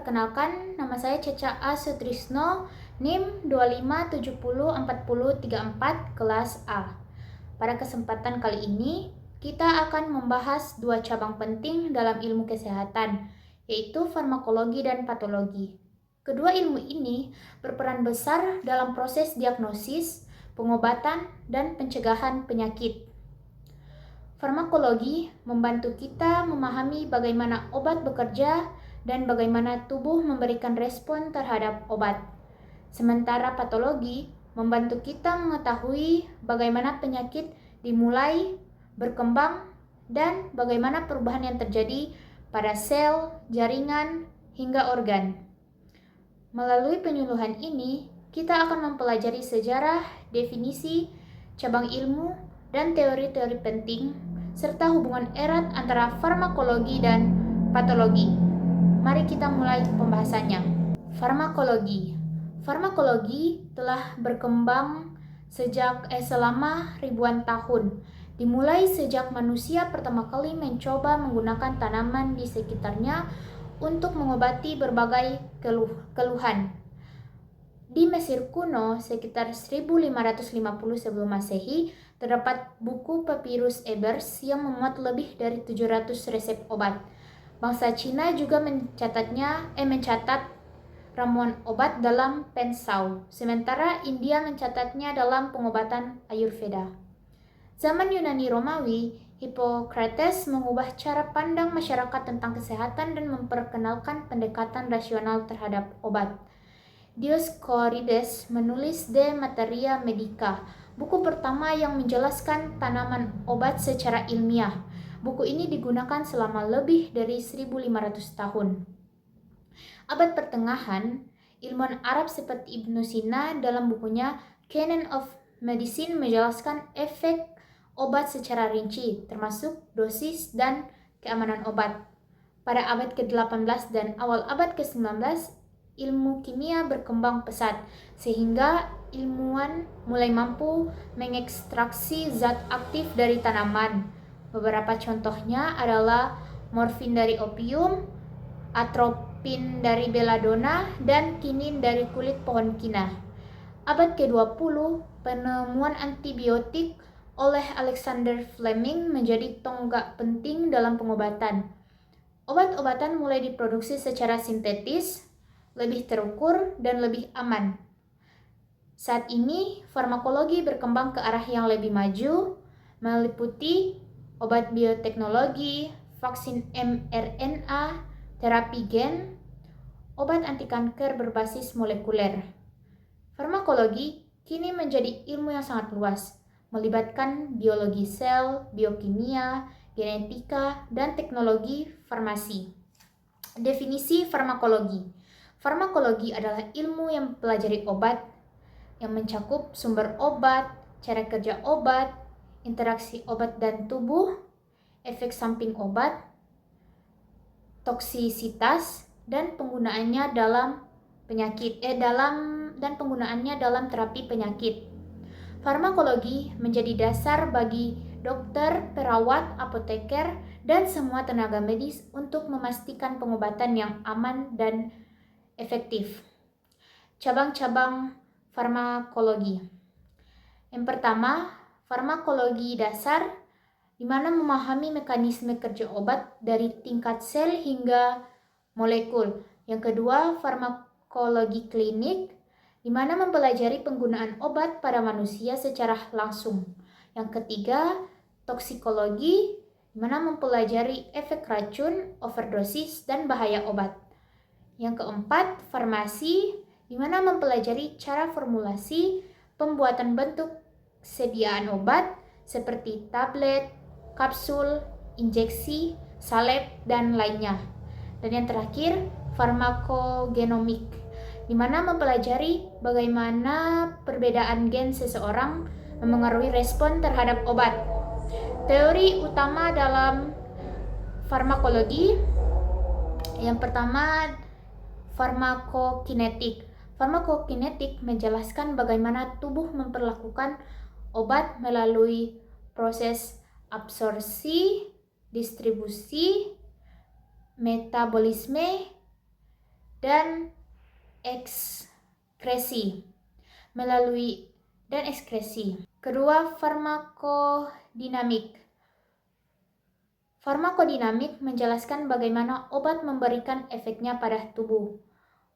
perkenalkan, nama saya Ceca A. Sutrisno, NIM 25704034 kelas A. Pada kesempatan kali ini, kita akan membahas dua cabang penting dalam ilmu kesehatan, yaitu farmakologi dan patologi. Kedua ilmu ini berperan besar dalam proses diagnosis, pengobatan, dan pencegahan penyakit. Farmakologi membantu kita memahami bagaimana obat bekerja dan bagaimana tubuh memberikan respon terhadap obat. Sementara patologi membantu kita mengetahui bagaimana penyakit dimulai, berkembang, dan bagaimana perubahan yang terjadi pada sel, jaringan, hingga organ. Melalui penyuluhan ini, kita akan mempelajari sejarah, definisi, cabang ilmu, dan teori-teori penting, serta hubungan erat antara farmakologi dan patologi. Mari kita mulai pembahasannya. Farmakologi. Farmakologi telah berkembang selama ribuan tahun. Dimulai sejak manusia pertama kali mencoba menggunakan tanaman di sekitarnya untuk mengobati berbagai keluhan. Di Mesir kuno, sekitar 1550 sebelum Masehi, terdapat buku Papyrus Ebers yang memuat lebih dari 700 resep obat. Bangsa Cina juga mencatat ramuan obat dalam pensau, sementara India mencatatnya dalam pengobatan Ayurveda. Zaman Yunani Romawi, Hippocrates mengubah cara pandang masyarakat tentang kesehatan dan memperkenalkan pendekatan rasional terhadap obat. Dioscorides menulis De Materia Medica, buku pertama yang menjelaskan tanaman obat secara ilmiah. Buku ini digunakan selama lebih dari 1500 tahun. Abad pertengahan, ilmuwan Arab seperti Ibnu Sina dalam bukunya Canon of Medicine menjelaskan efek obat secara rinci, termasuk dosis dan keamanan obat. Pada abad ke-18 dan awal abad ke-19, ilmu kimia berkembang pesat, sehingga ilmuwan mulai mampu mengekstraksi zat aktif dari tanaman. Beberapa contohnya adalah morfin dari opium, atropin dari belladonna, dan kinin dari kulit pohon kina. Abad ke-20, penemuan antibiotik oleh Alexander Fleming menjadi tonggak penting dalam pengobatan. Obat-obatan mulai diproduksi secara sintetis, lebih terukur, dan lebih aman. Saat ini, farmakologi berkembang ke arah yang lebih maju, meliputi obat bioteknologi, vaksin mRNA, terapi gen, obat anti kanker berbasis molekuler. Farmakologi kini menjadi ilmu yang sangat luas, melibatkan biologi sel, biokimia, genetika, dan teknologi farmasi. Definisi farmakologi. Farmakologi adalah ilmu yang mempelajari obat, yang mencakup sumber obat, cara kerja obat, interaksi obat dan tubuh, efek samping obat, toksisitas, dan penggunaannya dalam terapi penyakit. Farmakologi menjadi dasar bagi dokter, perawat, apoteker, dan semua tenaga medis untuk memastikan pengobatan yang aman dan efektif. Cabang-cabang farmakologi. Yang pertama, farmakologi dasar, di mana memahami mekanisme kerja obat dari tingkat sel hingga molekul. Yang kedua, farmakologi klinik, di mana mempelajari penggunaan obat pada manusia secara langsung. Yang ketiga, toksikologi, di mana mempelajari efek racun, overdosis, dan bahaya obat. Yang keempat, farmasi, di mana mempelajari cara formulasi, pembuatan bentuk sediaan obat seperti tablet, kapsul, injeksi, salep, dan lainnya. Dan yang terakhir, farmakogenomik, di mana mempelajari bagaimana perbedaan gen seseorang memengaruhi respon terhadap obat. Teori utama dalam farmakologi, yang pertama, farmakokinetik. Farmakokinetik menjelaskan bagaimana tubuh memperlakukan obat melalui proses absorpsi, distribusi, metabolisme, dan ekskresi. Kedua, farmakodinamik. Farmakodinamik menjelaskan bagaimana obat memberikan efeknya pada tubuh.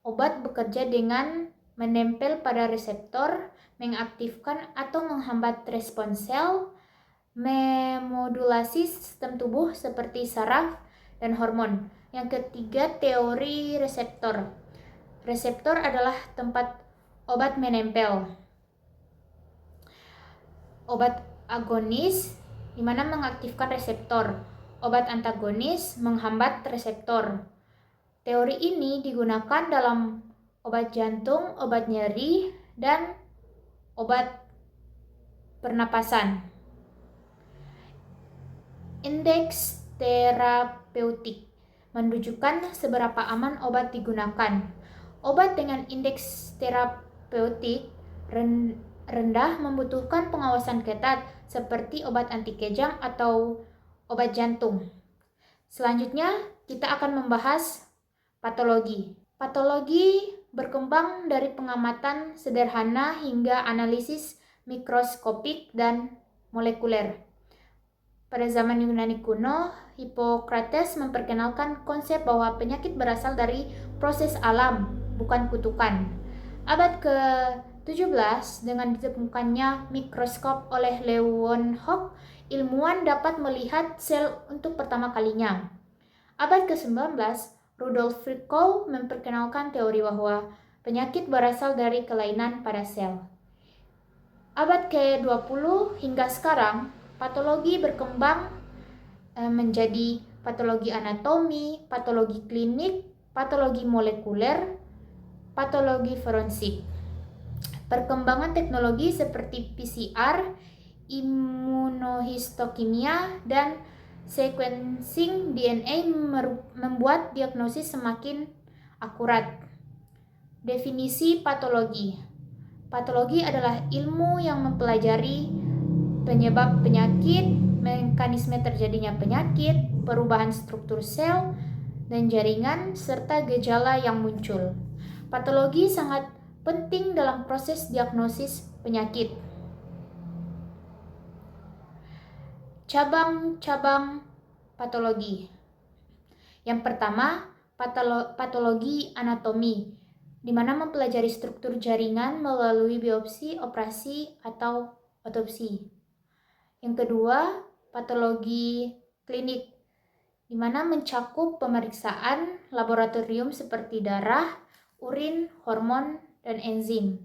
Obat bekerja dengan menempel pada reseptor, mengaktifkan atau menghambat respons sel, memodulasi sistem tubuh seperti saraf dan hormon. Yang ketiga, teori reseptor. Reseptor adalah tempat obat menempel. Obat agonis di mana mengaktifkan reseptor. Obat antagonis menghambat reseptor. Teori ini digunakan dalam obat jantung, obat nyeri, dan obat pernapasan. Indeks terapeutik menunjukkan seberapa aman obat digunakan. Obat dengan indeks terapeutik rendah membutuhkan pengawasan ketat seperti obat anti kejang atau obat jantung. Selanjutnya, kita akan membahas patologi. Patologi berkembang dari pengamatan sederhana hingga analisis mikroskopik dan molekuler. Pada zaman Yunani kuno, Hippocrates memperkenalkan konsep bahwa penyakit berasal dari proses alam, bukan kutukan. Abad ke-17, dengan ditemukannya mikroskop oleh Leeuwenhoek, ilmuwan dapat melihat sel untuk pertama kalinya. Abad ke-19, Rudolf Virchow memperkenalkan teori bahwa penyakit berasal dari kelainan pada sel. Abad ke-20 hingga sekarang, patologi berkembang menjadi patologi anatomi, patologi klinik, patologi molekuler, patologi forensik. Perkembangan teknologi seperti PCR, imunohistokimia, dan sequencing DNA membuat diagnosis semakin akurat. Definisi patologi. Patologi adalah ilmu yang mempelajari penyebab penyakit, mekanisme terjadinya penyakit, perubahan struktur sel dan jaringan, serta gejala yang muncul. Patologi sangat penting dalam proses diagnosis penyakit. Cabang-cabang patologi. Yang pertama, patologi anatomi, di mana mempelajari struktur jaringan melalui biopsi, operasi, atau otopsi. Yang kedua, patologi klinik, di mana mencakup pemeriksaan laboratorium seperti darah, urin, hormon, dan enzim.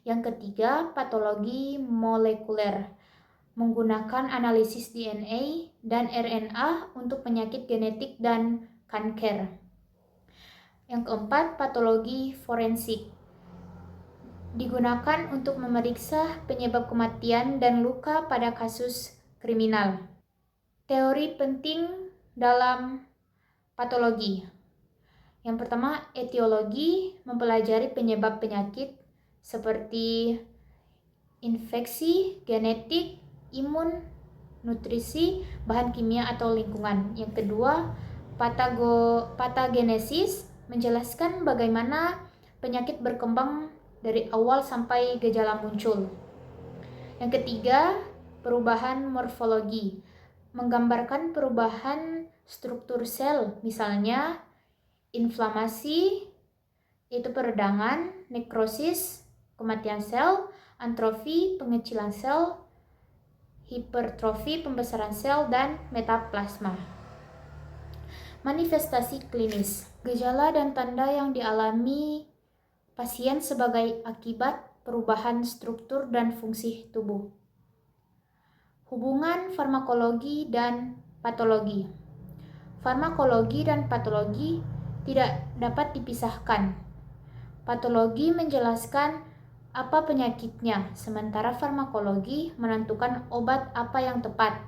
Yang ketiga, patologi molekuler, menggunakan analisis DNA dan RNA untuk penyakit genetik dan kanker. Yang keempat, patologi forensik, digunakan untuk memeriksa penyebab kematian dan luka pada kasus kriminal. Teori penting dalam patologi. Yang pertama, etiologi, mempelajari penyebab penyakit seperti infeksi, genetik, imun, nutrisi, bahan kimia atau lingkungan. Yang kedua, patogenesis, menjelaskan bagaimana penyakit berkembang dari awal sampai gejala muncul. Yang ketiga, perubahan morfologi, menggambarkan perubahan struktur sel, misalnya inflamasi, yaitu peredangan, nekrosis, kematian sel, antrofi, pengecilan sel, hipertrofi, pembesaran sel, dan metaplasma. Manifestasi klinis, gejala dan tanda yang dialami pasien sebagai akibat perubahan struktur dan fungsi tubuh. Hubungan farmakologi dan patologi. Farmakologi dan patologi tidak dapat dipisahkan. Patologi menjelaskan apa penyakitnya, sementara farmakologi menentukan obat apa yang tepat.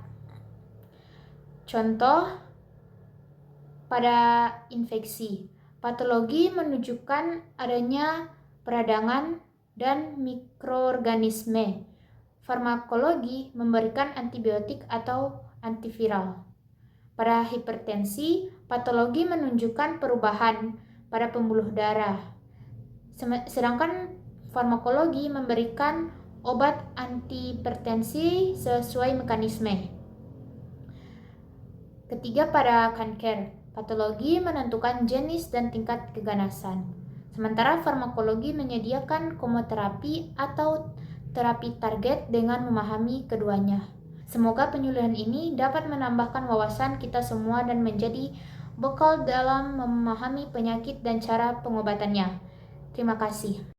Contoh, pada infeksi, patologi menunjukkan adanya peradangan dan mikroorganisme. Farmakologi memberikan antibiotik atau antiviral. Pada hipertensi, patologi menunjukkan perubahan pada pembuluh darah. Sedangkan farmakologi memberikan obat antihipertensi sesuai mekanisme. Ketiga, pada kanker, patologi menentukan jenis dan tingkat keganasan. Sementara farmakologi menyediakan kemoterapi atau terapi target dengan memahami keduanya. Semoga penyuluhan ini dapat menambahkan wawasan kita semua dan menjadi bekal dalam memahami penyakit dan cara pengobatannya. Terima kasih.